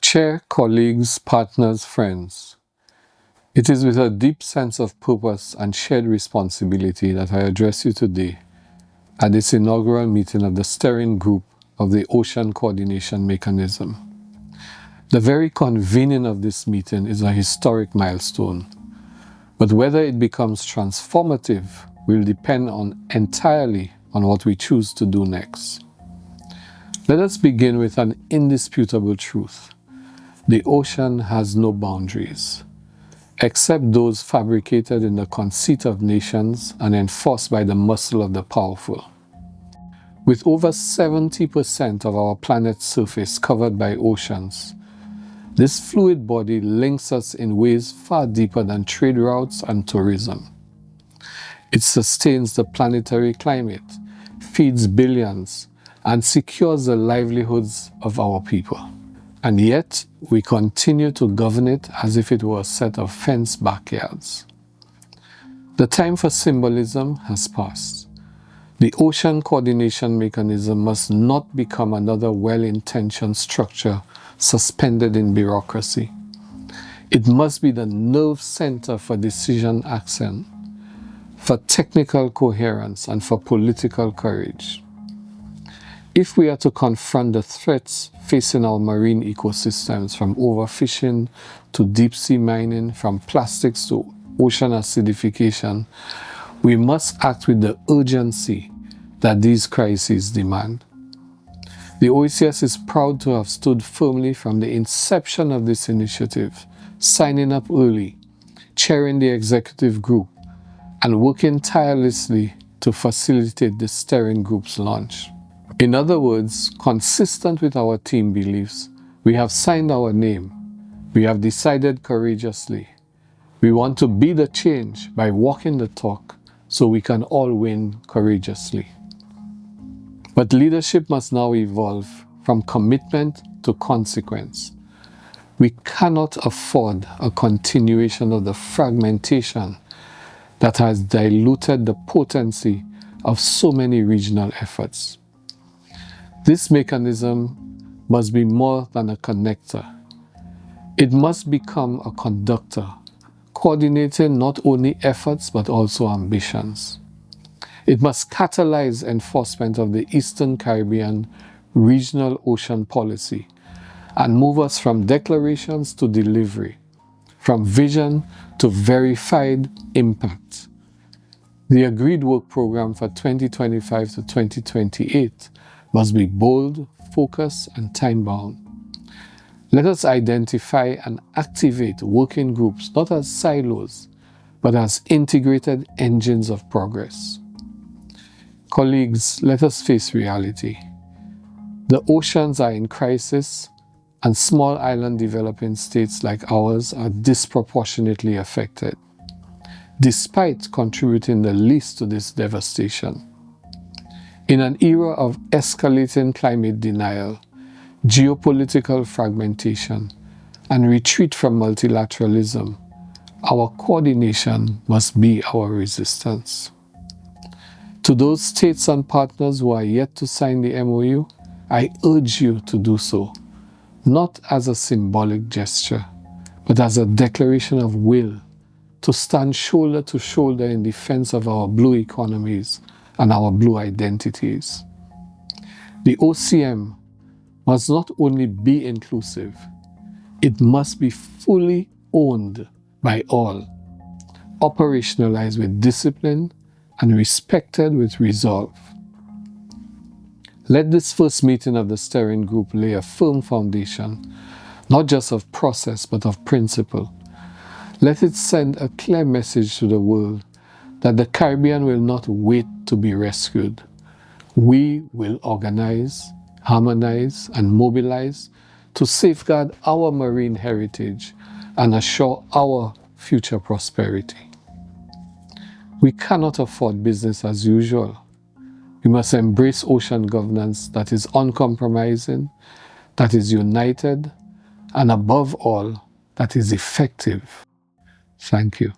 Chair, colleagues, partners, friends, it is with a deep sense of purpose and shared responsibility that I address you today at this inaugural meeting of the steering group of the Ocean Coordination Mechanism. The very convening of this meeting is a historic milestone, but whether it becomes transformative will depend entirely on what we choose to do next. Let us begin with an indisputable truth. The ocean has no boundaries, except those fabricated in the conceit of nations and enforced by the muscle of the powerful. With over 70% of our planet's surface covered by oceans, this fluid body links us in ways far deeper than trade routes and tourism. It sustains the planetary climate, feeds billions, and secures the livelihoods of our people. And yet, we continue to govern it as if it were a set of fenced backyards. The time for symbolism has passed. The Ocean Coordination Mechanism must not become another well-intentioned structure suspended in bureaucracy. It must be the nerve center for decision action, for technical coherence, and for political courage. If we are to confront the threats facing our marine ecosystems, from overfishing to deep-sea mining, from plastics to ocean acidification, we must act with the urgency that these crises demand. The OECS is proud to have stood firmly from the inception of this initiative, signing up early, chairing the executive group, and working tirelessly to facilitate the steering group's launch. In other words, consistent with our team beliefs, we have signed our name. We have decided courageously. We want to be the change by walking the talk so we can all win courageously. But leadership must now evolve from commitment to consequence. We cannot afford a continuation of the fragmentation that has diluted the potency of so many regional efforts. This mechanism must be more than a connector. It must become a conductor, coordinating not only efforts but also ambitions. It must catalyze enforcement of the Eastern Caribbean regional ocean policy and move us from declarations to delivery, from vision to verified impact. The agreed work program for 2025 to 2028 must be bold, focused, and time-bound. Let us identify and activate working groups not as silos, but as integrated engines of progress. Colleagues, let us face reality. The oceans are in crisis, and small island developing states like ours are disproportionately affected, despite contributing the least to this devastation. In an era of escalating climate denial, geopolitical fragmentation, and retreat from multilateralism, our coordination must be our resistance. To those states and partners who are yet to sign the MOU, I urge you to do so, not as a symbolic gesture, but as a declaration of will to stand shoulder to shoulder in defense of our blue economies and our blue identities. The OCM must not only be inclusive, it must be fully owned by all, operationalized with discipline, and respected with resolve. Let this first meeting of the steering group lay a firm foundation, not just of process, but of principle. Let it send a clear message to the world that the Caribbean will not wait to be rescued. We will organize, harmonize, and mobilize to safeguard our marine heritage and assure our future prosperity. We cannot afford business as usual. We must embrace ocean governance that is uncompromising, that is united, and above all, that is effective. Thank you.